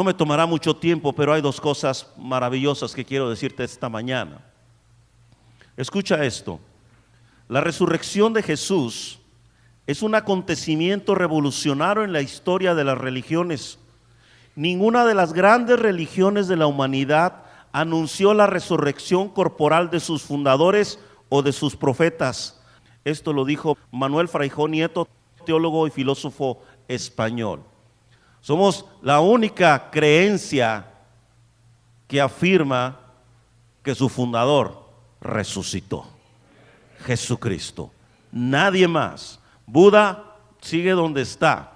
No me tomará mucho tiempo, pero hay dos cosas maravillosas que quiero decirte esta mañana. Escucha esto. La resurrección de Jesús es un acontecimiento revolucionario en la historia de las religiones. Ninguna de las grandes religiones de la humanidad anunció la resurrección corporal de sus fundadores o de sus profetas. Esto lo dijo Manuel Fraijón Nieto, teólogo y filósofo español. Somos la única creencia que afirma que su fundador resucitó, Jesucristo. Nadie más. Buda sigue donde está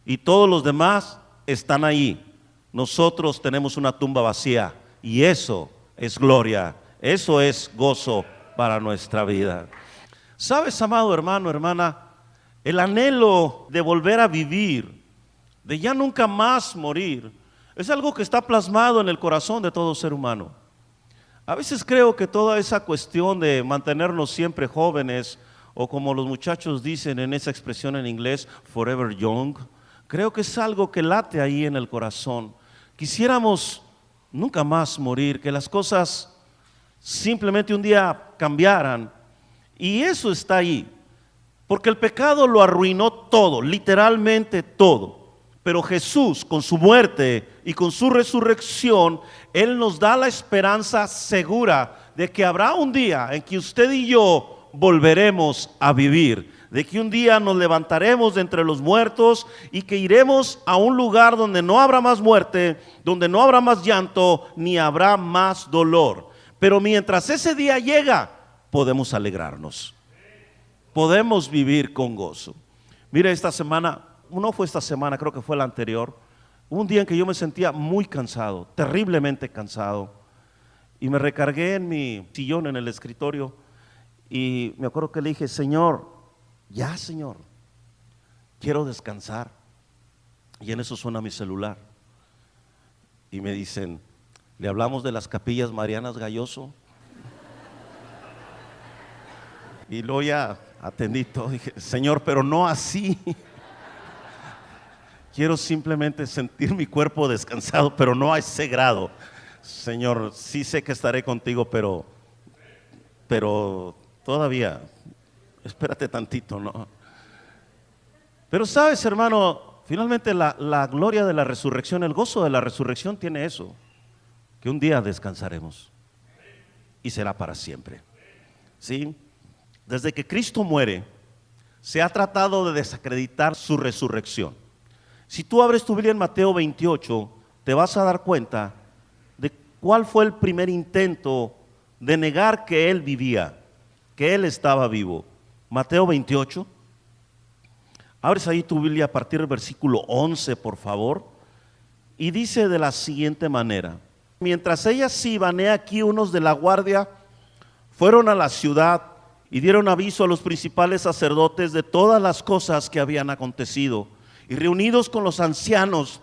y todos los demás están ahí. Nosotros tenemos una tumba vacía y eso es gloria, eso es gozo para nuestra vida. ¿Sabes, amado hermano, hermana? El anhelo de volver a vivir, de ya nunca más morir, es algo que está plasmado en el corazón de todo ser humano. A veces creo que toda esa cuestión de mantenernos siempre jóvenes, o como los muchachos dicen en esa expresión en inglés, forever young, creo que es algo que late ahí en el corazón. Quisiéramos nunca más morir, que las cosas simplemente un día cambiaran, y eso está ahí, porque el pecado lo arruinó todo, literalmente todo. Pero Jesús, con su muerte y con su resurrección, Él nos da la esperanza segura de que habrá un día en que usted y yo volveremos a vivir, de que un día nos levantaremos de entre los muertos y que iremos a un lugar donde no habrá más muerte, donde no habrá más llanto, ni habrá más dolor. Pero mientras ese día llega, podemos alegrarnos, podemos vivir con gozo. Mire, esta semana, no fue esta semana, creo que fue la anterior, un día en que yo me sentía muy cansado, terriblemente cansado, y me recargué en mi sillón en el escritorio y me acuerdo que le dije: Señor, ya Señor, quiero descansar. Y en eso suena mi celular y me dicen: ¿le hablamos de las capillas Marianas Galloso? Y luego ya atendí todo, dije: Señor, pero no así. Quiero simplemente sentir mi cuerpo descansado, pero no a ese grado. Señor, sí sé que estaré contigo, pero todavía, espérate tantito, ¿no? Pero sabes, hermano, finalmente la gloria de la resurrección, el gozo de la resurrección tiene eso, que un día descansaremos y será para siempre. ¿Sí? Desde que Cristo muere, se ha tratado de desacreditar su resurrección. Si tú abres tu Biblia en Mateo 28, te vas a dar cuenta de cuál fue el primer intento de negar que Él vivía, que Él estaba vivo. Mateo 28, abres ahí tu Biblia a partir del versículo 11, por favor, y dice de la siguiente manera: mientras ellas iban, he aquí unos de la guardia fueron a la ciudad y dieron aviso a los principales sacerdotes de todas las cosas que habían acontecido. Y reunidos con los ancianos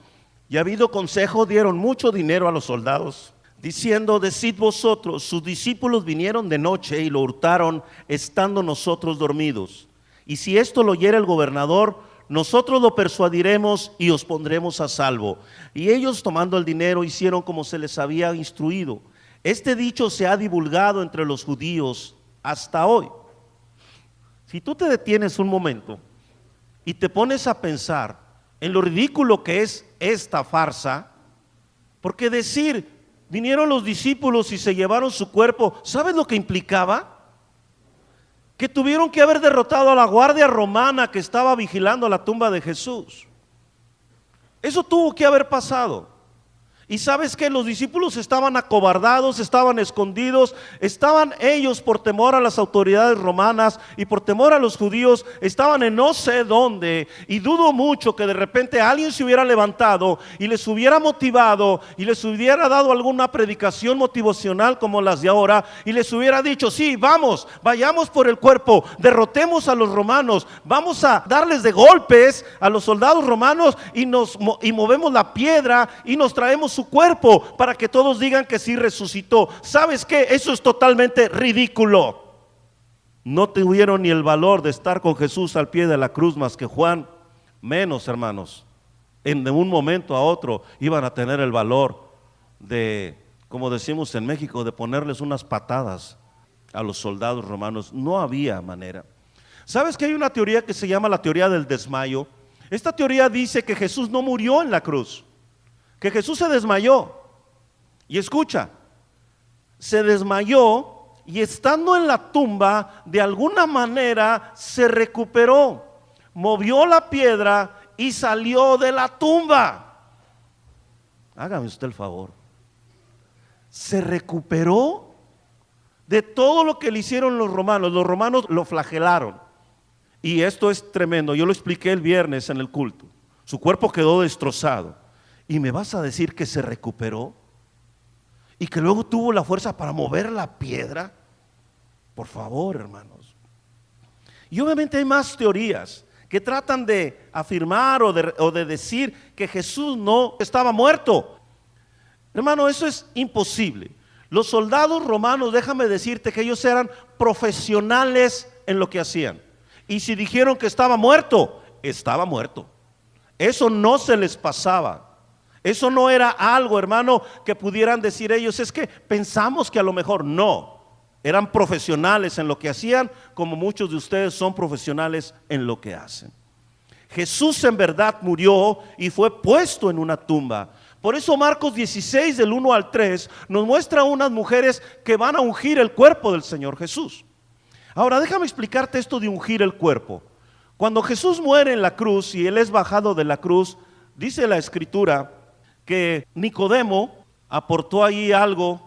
y habido consejo, dieron mucho dinero a los soldados, diciendo: decid vosotros, sus discípulos vinieron de noche y lo hurtaron estando nosotros dormidos. Y si esto lo oyere el gobernador, nosotros lo persuadiremos y os pondremos a salvo. Y ellos, tomando el dinero, hicieron como se les había instruido. Este dicho se ha divulgado entre los judíos hasta hoy. Si tú te detienes un momento y te pones a pensar en lo ridículo que es esta farsa, porque decir: vinieron los discípulos y se llevaron su cuerpo, ¿sabes lo que implicaba? Que tuvieron que haber derrotado a la guardia romana que estaba vigilando la tumba de Jesús. Eso tuvo que haber pasado. Y sabes que los discípulos estaban acobardados, estaban escondidos, estaban ellos por temor a las autoridades romanas y por temor a los judíos, estaban en no sé dónde. Y dudo mucho que de repente alguien se hubiera levantado y les hubiera motivado y les hubiera dado alguna predicación motivacional como las de ahora y les hubiera dicho: sí, vamos, vayamos por el cuerpo, derrotemos a los romanos, vamos a darles de golpes a los soldados romanos y movemos la piedra y nos traemos su cuerpo para que todos digan que sí resucitó. ¿Sabes qué? Eso es totalmente ridículo. No tuvieron ni el valor de estar con Jesús al pie de la cruz más que Juan, menos, hermanos, de un momento a otro iban a tener el valor de, como decimos en México, de ponerles unas patadas a los soldados romanos. No había manera. ¿Sabes que hay una teoría que se llama la teoría del desmayo? Esta teoría dice que Jesús no murió en la cruz, que Jesús se desmayó. Y escucha, se desmayó y estando en la tumba, de alguna manera se recuperó, movió la piedra y salió de la tumba. Hágame usted el favor. Se recuperó de todo lo que le hicieron los romanos. Los romanos lo flagelaron. Y esto es tremendo. Yo lo expliqué el viernes en el culto. Su cuerpo quedó destrozado. ¿Y me vas a decir que se recuperó? ¿Y que luego tuvo la fuerza para mover la piedra? Por favor, hermanos. Y obviamente hay más teorías que tratan de afirmar o de decir que Jesús no estaba muerto. Hermano, eso es imposible. Los soldados romanos, déjame decirte que ellos eran profesionales en lo que hacían. Y si dijeron que estaba muerto, estaba muerto. Eso no se les pasaba. Eso no era algo, hermano, que pudieran decir ellos, es que pensamos que a lo mejor no. Eran profesionales en lo que hacían, como muchos de ustedes son profesionales en lo que hacen. Jesús en verdad murió y fue puesto en una tumba. Por eso Marcos 16 del 1 al 3 nos muestra unas mujeres que van a ungir el cuerpo del Señor Jesús. Ahora déjame explicarte esto de ungir el cuerpo. Cuando Jesús muere en la cruz y Él es bajado de la cruz, dice la Escritura que Nicodemo aportó ahí algo,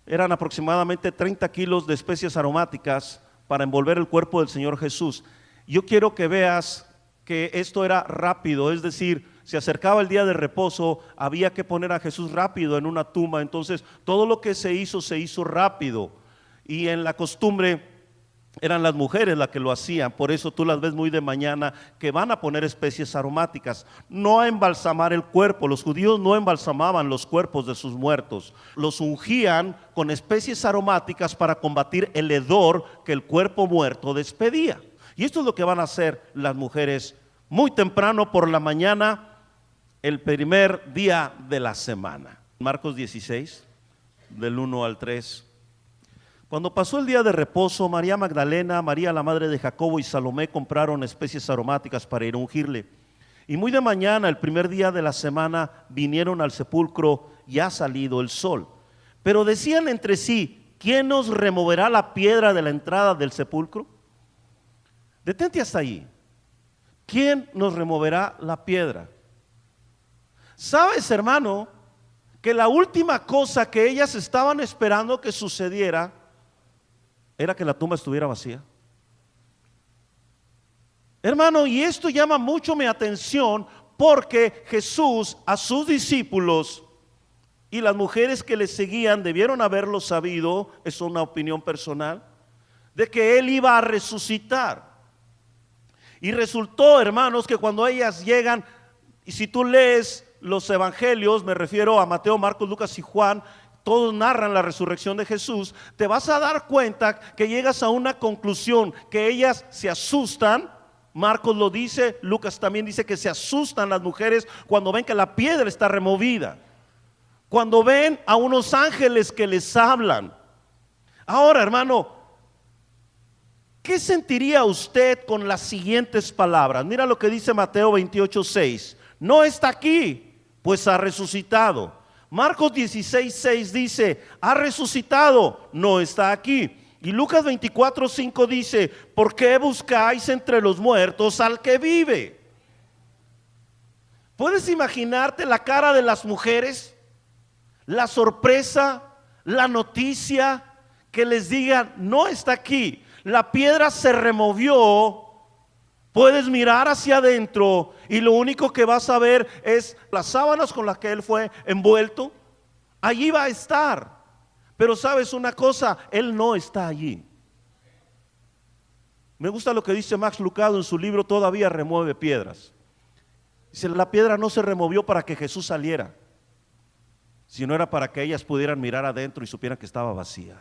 eran aproximadamente 30 kilos de especias aromáticas para envolver el cuerpo del Señor Jesús. Yo quiero que veas que esto era rápido, es decir, se acercaba el día de reposo, había que poner a Jesús rápido en una tumba, entonces todo lo que se hizo rápido, y en la costumbre eran las mujeres las que lo hacían, por eso tú las ves muy de mañana que van a poner especies aromáticas, no a embalsamar el cuerpo. Los judíos no embalsamaban los cuerpos de sus muertos, los ungían con especies aromáticas para combatir el hedor que el cuerpo muerto despedía. Y esto es lo que van a hacer las mujeres muy temprano por la mañana, el primer día de la semana. Marcos 16, del 1 al 3. Cuando pasó el día de reposo, María Magdalena, María la madre de Jacobo y Salomé compraron especies aromáticas para ir a ungirle. Y muy de mañana, el primer día de la semana, vinieron al sepulcro ya salido el sol. Pero decían entre sí, ¿quién nos removerá la piedra de la entrada del sepulcro? Detente hasta ahí. ¿Quién nos removerá la piedra? ¿Sabes, hermano, que la última cosa que ellas estaban esperando que sucediera era que la tumba estuviera vacía? Hermano, y esto llama mucho mi atención porque Jesús a sus discípulos y las mujeres que le seguían debieron haberlo sabido, es una opinión personal, de que Él iba a resucitar. Y resultó, hermanos, que cuando ellas llegan, y si tú lees los evangelios, me refiero a Mateo, Marcos, Lucas y Juan, todos narran la resurrección de Jesús, te vas a dar cuenta que llegas a una conclusión, que ellas se asustan. Marcos lo dice, Lucas también dice que se asustan las mujeres cuando ven que la piedra está removida, cuando ven a unos ángeles que les hablan. Ahora, hermano, ¿qué sentiría usted con las siguientes palabras? Mira lo que dice Mateo 28:6. No está aquí, pues ha resucitado. Marcos 16:6 dice, ha resucitado, no está aquí. Y Lucas 24:5 dice, ¿por qué buscáis entre los muertos al que vive? ¿Puedes imaginarte la cara de las mujeres? La sorpresa, la noticia, que les digan, no está aquí, la piedra se removió. Puedes mirar hacia adentro y lo único que vas a ver es las sábanas con las que él fue envuelto. Allí va a estar. Pero sabes una cosa, él no está allí. Me gusta lo que dice Max Lucado en su libro Todavía remueve piedras. Dice, la piedra no se removió para que Jesús saliera, sino era para que ellas pudieran mirar adentro y supieran que estaba vacía.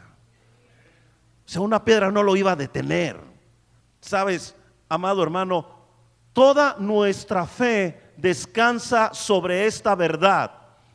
O sea, una piedra no lo iba a detener. Sabes, amado hermano, Toda nuestra fe descansa sobre esta verdad.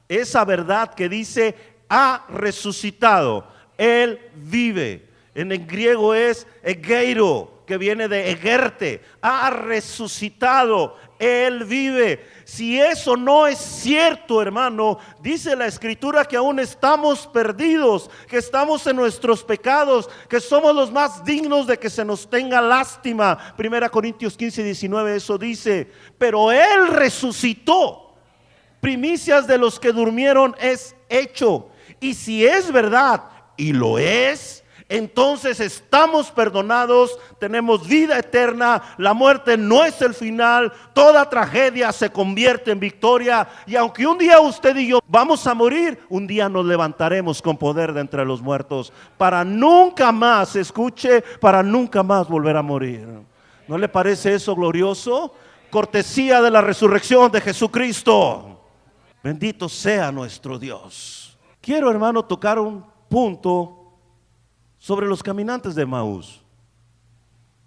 Esa verdad que dice, ha resucitado, Él vive. En el griego es egeiro, que viene de egerte. Ha resucitado, Él vive. Si eso no es cierto, hermano, dice la Escritura que aún estamos perdidos, que estamos en nuestros pecados, que somos los más dignos de que se nos tenga lástima. 1 Corintios 15:19 eso dice. Pero Él resucitó. Primicias de los que durmieron es hecho. Y si es verdad, y lo es, entonces estamos perdonados, tenemos vida eterna, la muerte no es el final, toda tragedia se convierte en victoria. Y aunque un día usted y yo vamos a morir, un día nos levantaremos con poder de entre los muertos, para nunca más, escuche, para nunca más volver a morir. ¿No le parece eso glorioso? Cortesía de la resurrección de Jesucristo. Bendito sea nuestro Dios. Quiero, hermano, tocar un punto sobre los caminantes de Emaús,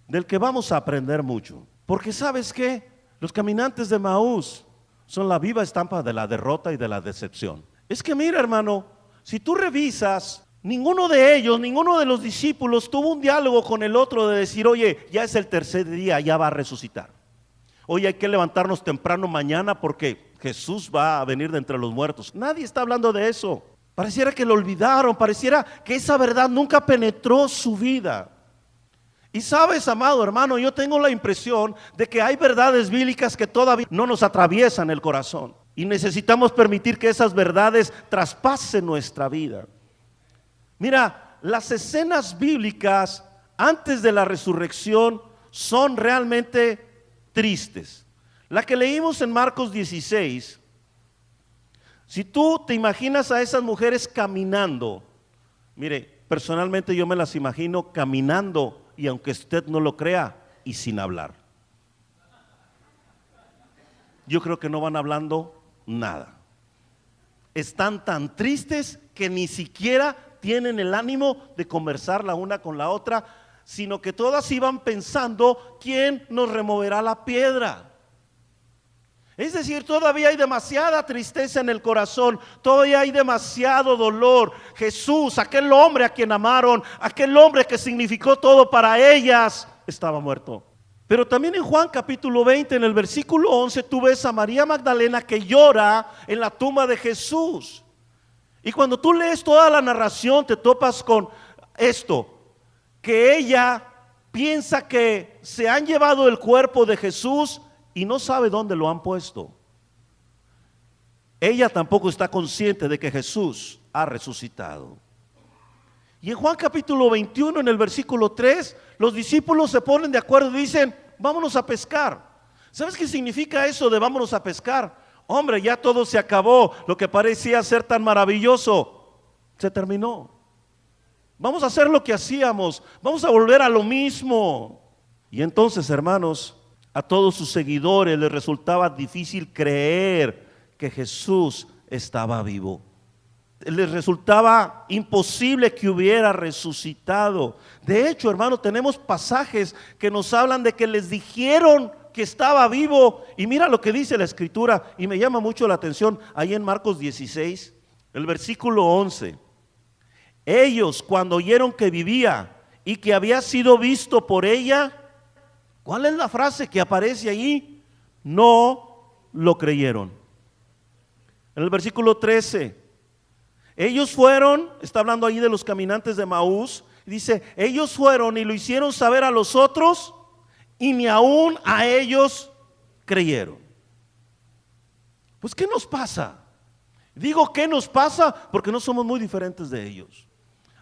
del que vamos a aprender mucho. Porque ¿sabes qué? Los caminantes de Emaús son la viva estampa de la derrota y de la decepción. Es que mira, hermano, si tú revisas, ninguno de ellos, ninguno de los discípulos tuvo un diálogo con el otro de decir, oye, ya es el tercer día, ya va a resucitar. Oye, hay que levantarnos temprano mañana porque Jesús va a venir de entre los muertos. Nadie está hablando de eso. Pareciera que lo olvidaron, pareciera que esa verdad nunca penetró su vida. Y sabes, amado hermano, yo tengo la impresión de que hay verdades bíblicas que todavía no nos atraviesan el corazón. Y necesitamos permitir que esas verdades traspasen nuestra vida. Mira, las escenas bíblicas antes de la resurrección son realmente tristes. La que leímos en Marcos 16. Si tú te imaginas a esas mujeres caminando, mire, personalmente yo me las imagino caminando, y aunque usted no lo crea, y sin hablar. Yo creo que no van hablando nada. Están tan tristes que ni siquiera tienen el ánimo de conversar la una con la otra, sino que todas iban pensando, ¿quién nos removerá la piedra? Es decir, todavía hay demasiada tristeza en el corazón, todavía hay demasiado dolor. Jesús, aquel hombre a quien amaron, aquel hombre que significó todo para ellas, estaba muerto. Pero también en Juan capítulo 20, en el versículo 11, tú ves a María Magdalena que llora en la tumba de Jesús. Y cuando tú lees toda la narración, te topas con esto, que ella piensa que se han llevado el cuerpo de Jesús y no sabe dónde lo han puesto. Ella tampoco está consciente de que Jesús ha resucitado. Y en Juan capítulo 21, en el versículo 3, los discípulos se ponen de acuerdo y dicen, vámonos a pescar. ¿Sabes qué significa eso de vámonos a pescar? Hombre, ya todo se acabó, lo que parecía ser tan maravilloso, se terminó. Vamos a hacer lo que hacíamos, vamos a volver a lo mismo. Y entonces, hermanos, a todos sus seguidores les resultaba difícil creer que Jesús estaba vivo. Les resultaba imposible que hubiera resucitado. De hecho, hermano, tenemos pasajes que nos hablan de que les dijeron que estaba vivo. Y mira lo que dice la Escritura, y me llama mucho la atención, ahí en Marcos 16, el versículo 11. Ellos, cuando oyeron que vivía y que había sido visto por ella, ¿cuál es la frase que aparece ahí? No lo creyeron. En el versículo 13, ellos fueron, está hablando ahí de los caminantes de Emaús, dice, ellos fueron y lo hicieron saber a los otros y ni aún a ellos creyeron. Pues ¿qué nos pasa? Digo ¿qué nos pasa? Porque no somos muy diferentes de ellos.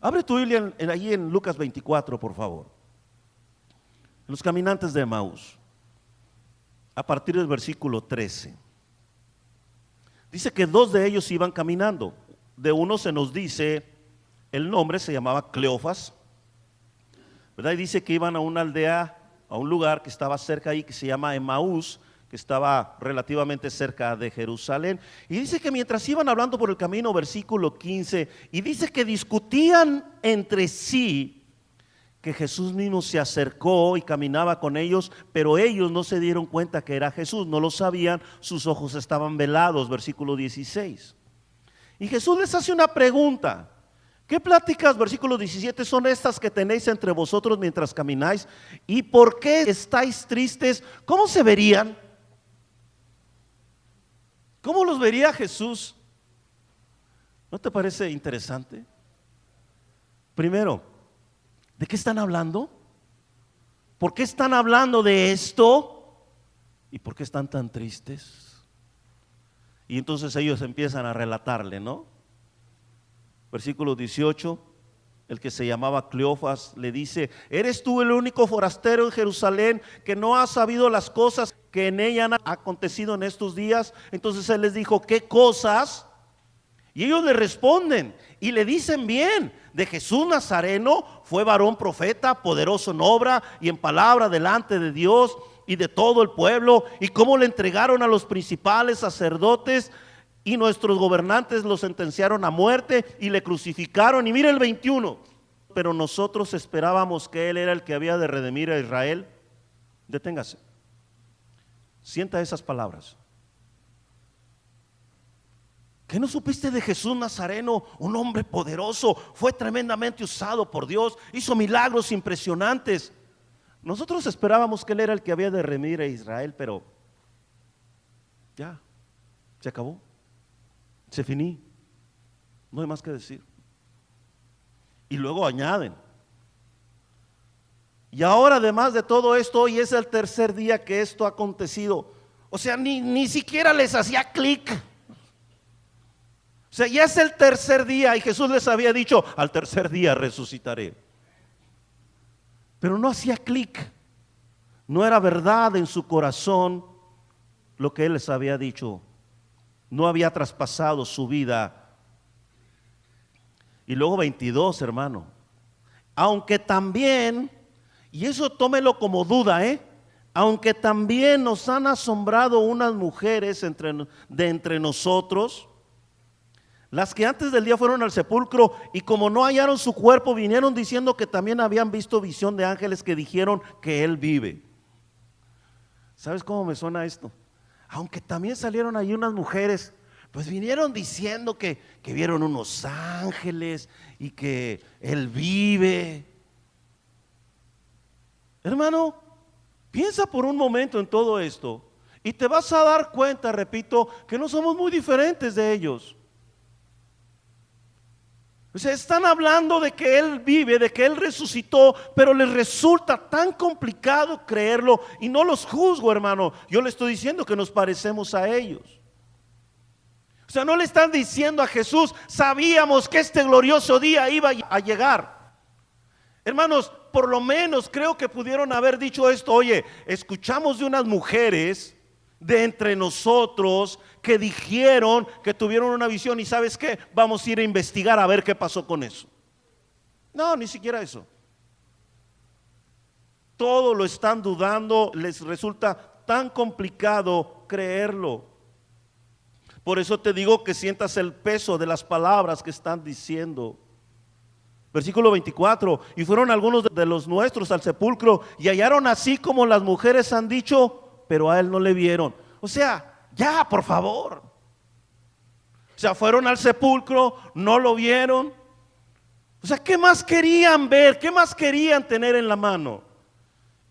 Abre tu Biblia allí en Lucas 24, por favor. Los caminantes de Emaús, a partir del versículo 13. Dice que dos de ellos iban caminando. De uno se nos dice, el nombre se llamaba Cleofas, ¿verdad? Y dice que iban a una aldea, a un lugar que estaba cerca ahí, que se llama Emaús, que estaba relativamente cerca de Jerusalén. Y dice que mientras iban hablando por el camino, versículo 15, y dice que discutían entre sí que Jesús mismo se acercó y caminaba con ellos, pero ellos no se dieron cuenta que era Jesús, no lo sabían, sus ojos estaban velados, versículo 16. Y Jesús les hace una pregunta. ¿Qué pláticas, versículo 17, son estas que tenéis entre vosotros mientras camináis? ¿Y por qué estáis tristes? ¿Cómo se verían? ¿Cómo los vería Jesús? ¿No te parece interesante? Primero, ¿de qué están hablando? ¿Por qué están hablando de esto? ¿Y por qué están tan tristes? Y entonces ellos empiezan a relatarle, ¿no? Versículo 18, el que se llamaba Cleofas le dice: ¿eres tú el único forastero en Jerusalén que no ha sabido las cosas que en ella han acontecido en estos días? Entonces él les dijo: ¿qué cosas? Y ellos le responden y le dicen bien: de Jesús Nazareno, fue varón profeta, poderoso en obra y en palabra delante de Dios y de todo el pueblo, y cómo le entregaron a los principales sacerdotes y nuestros gobernantes lo sentenciaron a muerte y le crucificaron. Y mire el 21, pero nosotros esperábamos que él era el que había de redimir a Israel. Deténgase, sienta esas palabras. ¿Qué no supiste de Jesús Nazareno? Un hombre poderoso, fue tremendamente usado por Dios, hizo milagros impresionantes. Nosotros esperábamos que él era el que había de redimir a Israel, pero ya, se acabó, se finí, no hay más que decir. Y luego añaden: y ahora, además de todo esto, hoy es el tercer día que esto ha acontecido. O sea, ni siquiera les hacía clic. O sea, ya es el tercer día y Jesús les había dicho: al tercer día resucitaré. Pero no hacía clic, no era verdad en su corazón lo que él les había dicho, no había traspasado su vida. Y luego 22, hermano, aunque también, y eso tómelo como duda, aunque también nos han asombrado unas mujeres de entre nosotros, las que antes del día fueron al sepulcro, y como no hallaron su cuerpo, vinieron diciendo que también habían visto visión de ángeles que dijeron que él vive. ¿Sabes cómo me suena esto? Aunque también salieron allí unas mujeres, pues vinieron diciendo que vieron unos ángeles y que él vive. Hermano, piensa por un momento en todo esto y te vas a dar cuenta, repito, que no somos muy diferentes de ellos. O sea, están hablando de que él vive, de que él resucitó, pero les resulta tan complicado creerlo. Y no los juzgo, hermano, yo le estoy diciendo que nos parecemos a ellos. O sea, no le están diciendo a Jesús: sabíamos que este glorioso día iba a llegar. Hermanos, por lo menos creo que pudieron haber dicho esto: oye, escuchamos de unas mujeres de entre nosotros que dijeron que tuvieron una visión, y ¿sabes qué? Vamos a ir a investigar a ver qué pasó con eso. No, ni siquiera eso. Todo lo están dudando, les resulta tan complicado creerlo. Por eso te digo que sientas el peso de las palabras que están diciendo. Versículo 24, y fueron algunos de los nuestros al sepulcro y hallaron así como las mujeres han dicho, pero a él no le vieron. O sea, ya, por favor. O sea, fueron al sepulcro, no lo vieron. O sea, ¿qué más querían ver? ¿Qué más querían tener en la mano?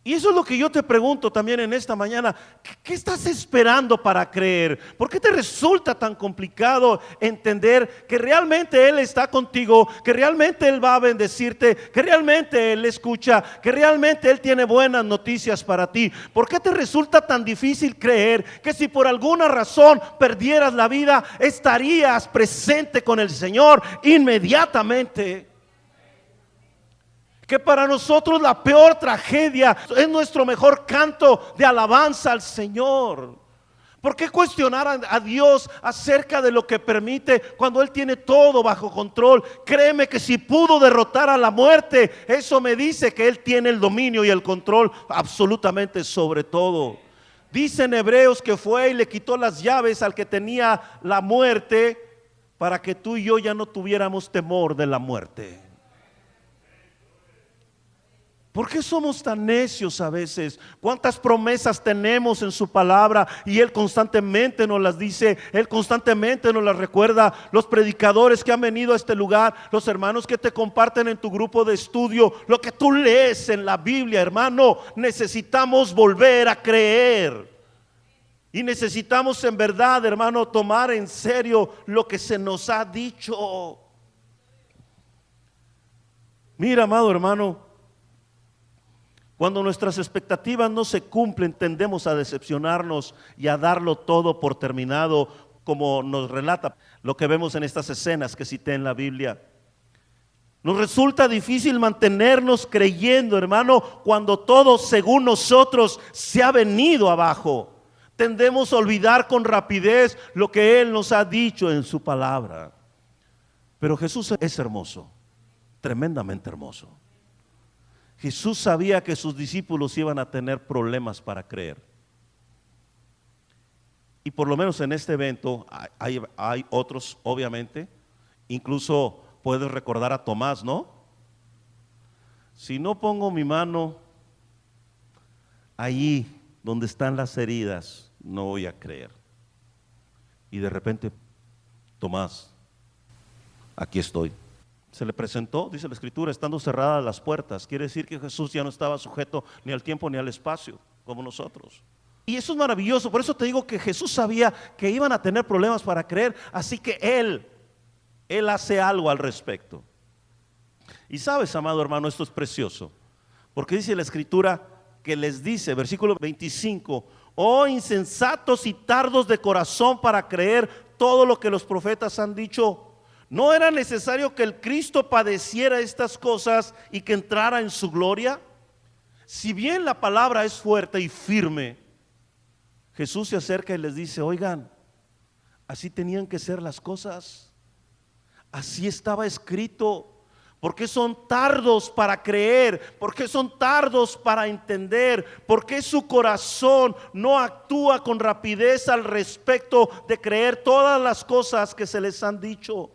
Y eso es lo que yo te pregunto también en esta mañana. ¿Qué estás esperando para creer? ¿Por qué te resulta tan complicado entender que realmente Él está contigo, que realmente Él va a bendecirte, que realmente Él escucha, que realmente Él tiene buenas noticias para ti? ¿Por qué te resulta tan difícil creer que si por alguna razón perdieras la vida, estarías presente con el Señor inmediatamente? Que para nosotros la peor tragedia es nuestro mejor canto de alabanza al Señor. ¿Por qué cuestionar a Dios acerca de lo que permite cuando Él tiene todo bajo control? Créeme que si pudo derrotar a la muerte, eso me dice que Él tiene el dominio y el control absolutamente sobre todo. Dice en Hebreos que fue y le quitó las llaves al que tenía la muerte, para que tú y yo ya no tuviéramos temor de la muerte. ¿Por qué somos tan necios a veces? ¿Cuántas promesas tenemos en su palabra? Y Él constantemente nos las dice, Él constantemente nos las recuerda. Los predicadores que han venido a este lugar, los hermanos que te comparten en tu grupo de estudio, lo que tú lees en la Biblia, hermano, necesitamos volver a creer. Y necesitamos en verdad, hermano, tomar en serio lo que se nos ha dicho. Mira, amado hermano, cuando nuestras expectativas no se cumplen, tendemos a decepcionarnos y a darlo todo por terminado, como nos relata lo que vemos en estas escenas que cité en la Biblia. Nos resulta difícil mantenernos creyendo, hermano, cuando todo según nosotros se ha venido abajo. Tendemos a olvidar con rapidez lo que Él nos ha dicho en su palabra. Pero Jesús es hermoso, tremendamente hermoso. Jesús sabía que sus discípulos iban a tener problemas para creer. Y por lo menos en este evento hay otros, obviamente. Incluso puedes recordar a Tomás, ¿no? Si no pongo mi mano allí donde están las heridas, no voy a creer. Y de repente, Tomás, aquí estoy. Se le presentó, dice la Escritura, estando cerradas las puertas. Quiere decir que Jesús ya no estaba sujeto ni al tiempo ni al espacio, como nosotros. Y eso es maravilloso. Por eso te digo que Jesús sabía que iban a tener problemas para creer. Así que Él hace algo al respecto. Y sabes, amado hermano, esto es precioso. Porque dice la Escritura que les dice, versículo 25, oh insensatos y tardos de corazón para creer todo lo que los profetas han dicho. ¿No era necesario que el Cristo padeciera estas cosas y que entrara en su gloria? Si bien la palabra es fuerte y firme, Jesús se acerca y les dice, oigan, así tenían que ser las cosas. Así estaba escrito. ¿Por qué son tardos para creer? ¿Por qué son tardos para entender? ¿Por qué su corazón no actúa con rapidez al respecto de creer todas las cosas que se les han dicho?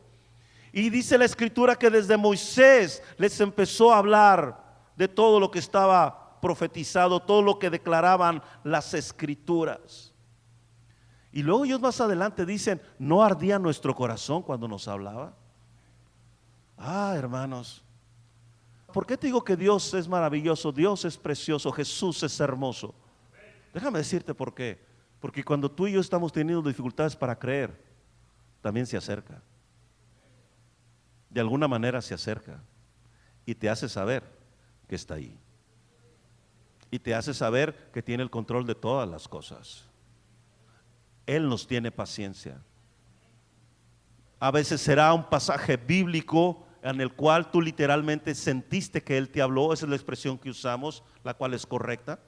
Y dice la Escritura que desde Moisés les empezó a hablar de todo lo que estaba profetizado, todo lo que declaraban las Escrituras. Y luego ellos más adelante dicen, ¿no ardía nuestro corazón cuando nos hablaba? Hermanos, ¿por qué te digo que Dios es maravilloso? Dios es precioso, Jesús es hermoso. Déjame decirte por qué. Porque cuando tú y yo estamos teniendo dificultades para creer, también se acerca. De alguna manera se acerca y te hace saber que está ahí. Y te hace saber que tiene el control de todas las cosas. Él nos tiene paciencia. A veces será un pasaje bíblico en el cual tú literalmente sentiste que Él te habló. Esa es la expresión que usamos, la cual es correcta.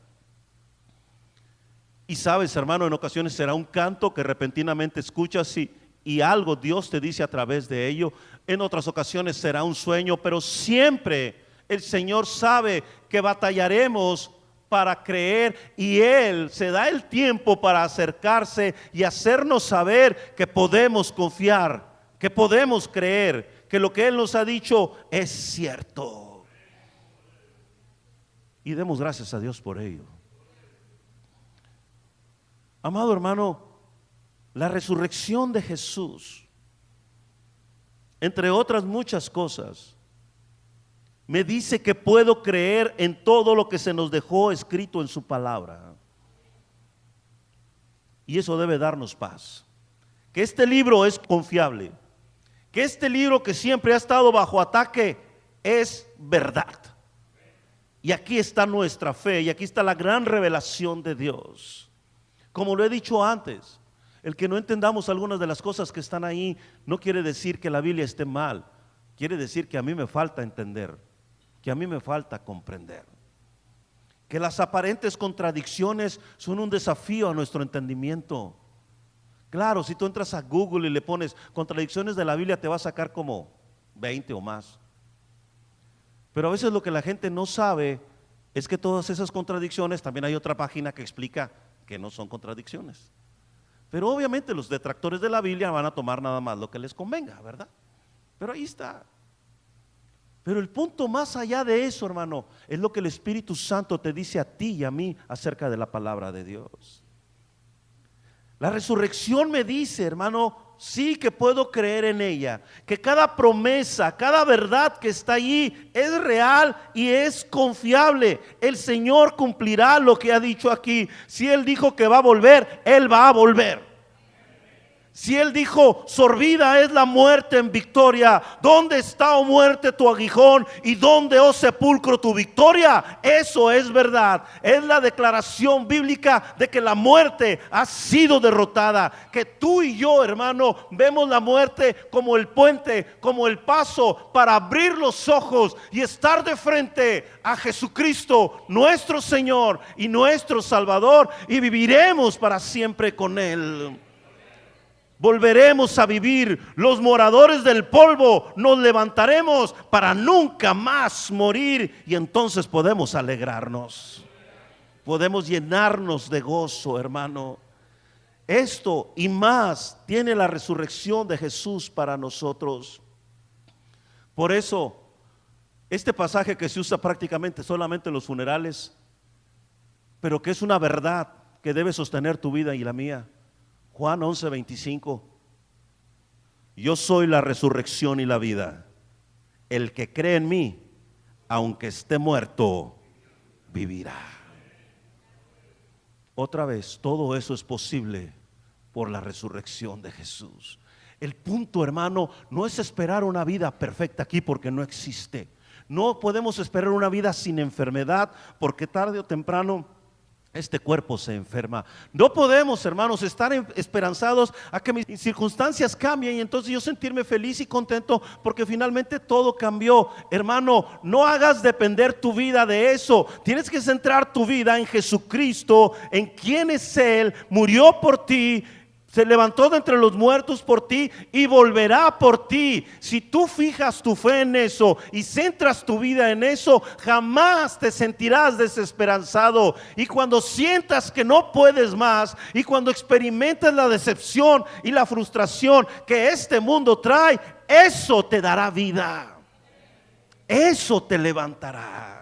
Y sabes, hermano, en ocasiones será un canto que repentinamente escuchas y algo Dios te dice a través de ello. En otras ocasiones será un sueño, pero siempre el Señor sabe que batallaremos para creer y Él se da el tiempo para acercarse y hacernos saber que podemos confiar, que podemos creer, que lo que Él nos ha dicho es cierto. Y demos gracias a Dios por ello. Amado hermano, la resurrección de Jesús, entre otras muchas cosas, me dice que puedo creer en todo lo que se nos dejó escrito en su palabra. Y eso debe darnos paz. Que este libro es confiable. Que este libro que siempre ha estado bajo ataque es verdad. Y aquí está nuestra fe y aquí está la gran revelación de Dios. Como lo he dicho antes, el que no entendamos algunas de las cosas que están ahí no quiere decir que la Biblia esté mal. Quiere decir que a mí me falta entender, que a mí me falta comprender. Que las aparentes contradicciones son un desafío a nuestro entendimiento. Claro, si tú entras a Google y le pones contradicciones de la Biblia, te va a sacar como 20 o más. Pero a veces lo que la gente no sabe es que todas esas contradicciones, también hay otra página que explica que no son contradicciones. Pero obviamente los detractores de la Biblia van a tomar nada más lo que les convenga, ¿verdad? Pero ahí está. Pero el punto más allá de eso, hermano, es lo que el Espíritu Santo te dice a ti y a mí acerca de la palabra de Dios. La resurrección me dice, hermano, sí que puedo creer en ella, que cada promesa, cada verdad que está allí es real y es confiable. El Señor cumplirá lo que ha dicho aquí. Si Él dijo que va a volver, Él va a volver. Si Él dijo, sorbida es la muerte en victoria, ¿dónde está, oh muerte, tu aguijón? ¿Y dónde, oh sepulcro, tu victoria? Eso es verdad. Es la declaración bíblica de que la muerte ha sido derrotada. Que tú y yo, hermano, vemos la muerte como el puente, como el paso para abrir los ojos y estar de frente a Jesucristo, nuestro Señor y nuestro Salvador, y viviremos para siempre con Él. Volveremos a vivir, los moradores del polvo nos levantaremos para nunca más morir, y entonces podemos alegrarnos, podemos llenarnos de gozo, hermano. Esto y más tiene la resurrección de Jesús para nosotros. Por eso, este pasaje que se usa prácticamente solamente en los funerales, pero que es una verdad que debe sostener tu vida y la mía. Juan 11:25. Yo soy la resurrección y la vida. El que cree en mí, aunque esté muerto, vivirá. Otra vez, todo eso es posible por la resurrección de Jesús. El punto, hermano, no es esperar una vida perfecta aquí, porque no existe. No podemos esperar una vida sin enfermedad, porque tarde o temprano este cuerpo se enferma. No podemos, hermanos, estar esperanzados a que mis circunstancias cambien y entonces yo sentirme feliz y contento porque finalmente todo cambió. Hermano, no hagas depender tu vida de eso. Tienes que centrar tu vida en Jesucristo, en quién es Él, murió por ti, se levantó de entre los muertos por ti y volverá por ti. Si tú fijas tu fe en eso y centras tu vida en eso, jamás te sentirás desesperanzado. Y cuando sientas que no puedes más, y cuando experimentes la decepción y la frustración que este mundo trae, eso te dará vida, eso te levantará.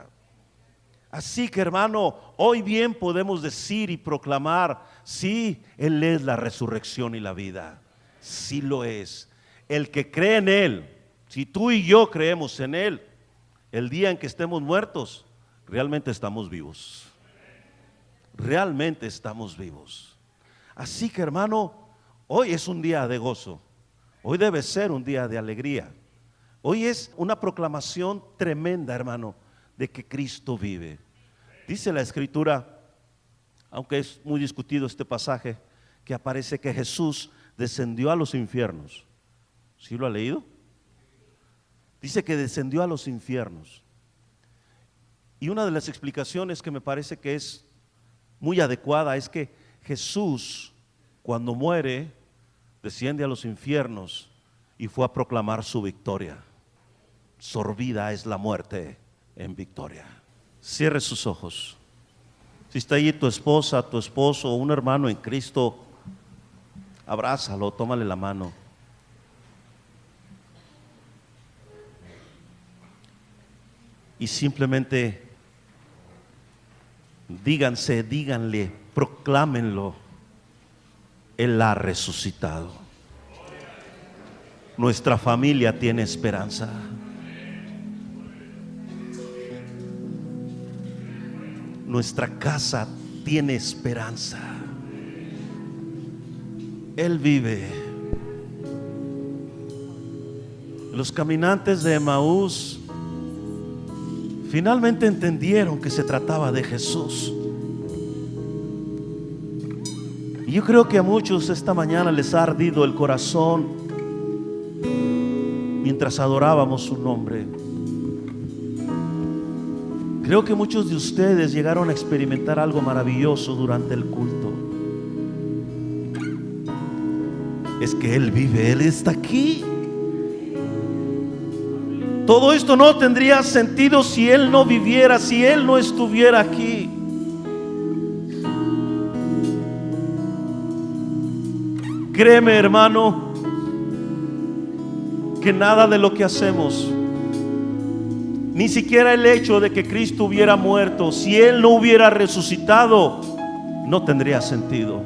Así que, hermano, hoy bien podemos decir y proclamar: sí, Él es la resurrección y la vida. Sí lo es. El que cree en Él, si tú y yo creemos en Él, el día en que estemos muertos, realmente estamos vivos. Realmente estamos vivos. Así que, hermano, hoy es un día de gozo. Hoy debe ser un día de alegría. Hoy es una proclamación tremenda, hermano, de que Cristo vive. Dice la Escritura, aunque es muy discutido este pasaje, que aparece que Jesús descendió a los infiernos. ¿Sí lo ha leído? Dice que descendió a los infiernos. Y una de las explicaciones que me parece que es muy adecuada es que Jesús, cuando muere, desciende a los infiernos y fue a proclamar su victoria. Sorbida es la muerte en victoria. Cierre sus ojos. Si está allí tu esposa, tu esposo o un hermano en Cristo, abrázalo, tómale la mano. Y simplemente díganle, proclámenlo: Él ha resucitado. Nuestra familia tiene esperanza. Nuestra casa tiene esperanza. Él vive. Los caminantes de Emaús finalmente entendieron que se trataba de Jesús. Y yo creo que a muchos esta mañana les ha ardido el corazón mientras adorábamos su nombre. Creo que muchos de ustedes llegaron a experimentar algo maravilloso durante el culto. Es que Él vive, Él está aquí. Todo esto no tendría sentido si Él no viviera, si Él no estuviera aquí. Créeme, hermano, que nada de lo que hacemos Ni siquiera el hecho de que Cristo hubiera muerto, si Él no hubiera resucitado, no tendría sentido.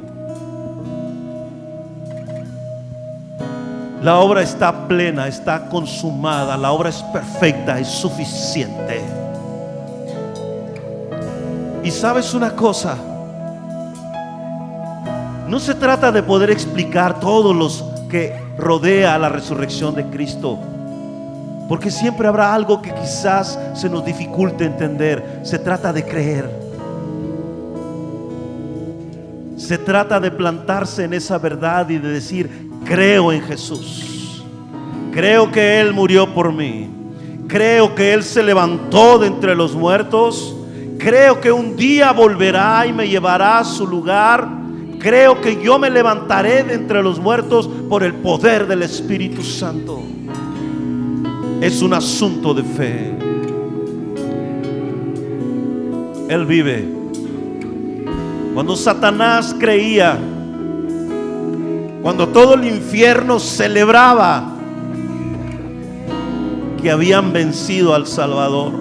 La obra está plena, está consumada, la obra es perfecta, es suficiente. Y sabes una cosa, no se trata de poder explicar todos los que rodea la resurrección de Cristo, porque siempre habrá algo que quizás se nos dificulte entender. Se trata de creer. Se trata de plantarse en esa verdad y de decir: creo en Jesús, creo que Él murió por mí, creo que Él se levantó de entre los muertos, creo que un día volverá y me llevará a su lugar, creo que yo me levantaré de entre los muertos por el poder del Espíritu Santo. Es un asunto de fe. Él vive. Cuando Satanás creía, cuando todo el infierno celebraba que habían vencido al Salvador,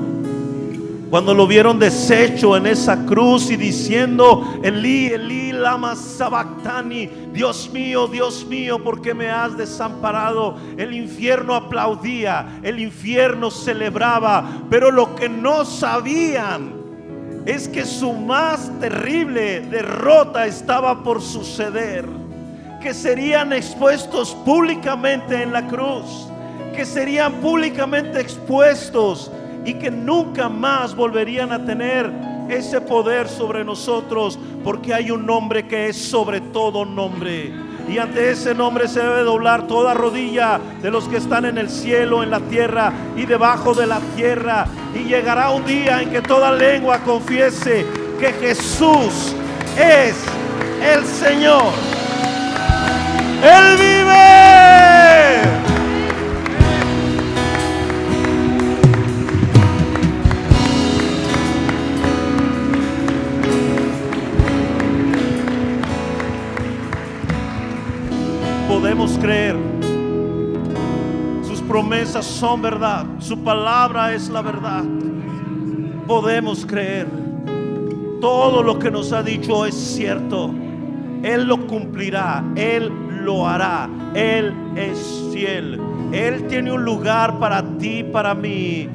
cuando lo vieron deshecho en esa cruz y diciendo: Elí, Elí, lama sabactani, Dios mío, ¿por qué me has desamparado? El infierno aplaudía, el infierno celebraba, pero lo que no sabían es que su más terrible derrota estaba por suceder, que serían expuestos públicamente en la cruz, que serían públicamente expuestos y que nunca más volverían a tener ese poder sobre nosotros, porque hay un nombre que es sobre todo nombre, y ante ese nombre se debe doblar toda rodilla de los que están en el cielo, en la tierra y debajo de la tierra, y llegará un día en que toda lengua confiese que Jesús es el Señor. Él vive. Podemos creer. Sus promesas son verdad. Su palabra es la verdad. Podemos creer. Todo lo que nos ha dicho es cierto. Él lo cumplirá. Él lo hará. Él es fiel. Él tiene un lugar para ti, para mí.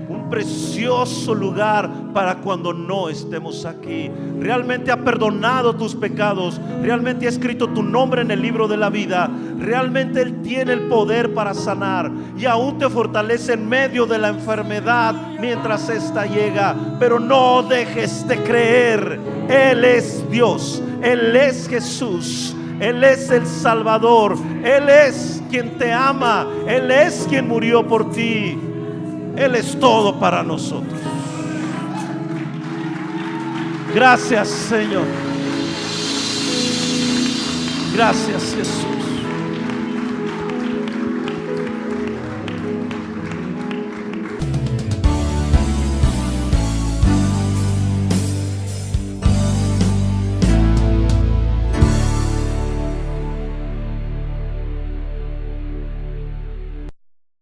Un precioso lugar para cuando no estemos aquí. Realmente ha perdonado tus pecados. Realmente ha escrito tu nombre en el libro de la vida. Realmente Él tiene el poder para sanar, y aún te fortalece en medio de la enfermedad mientras esta llega. Pero no dejes de creer. Él es Dios. Él es Jesús. Él es el Salvador. Él es quien te ama. Él es quien murió por ti. Él es todo para nosotros. Gracias, Señor. Gracias, Jesús.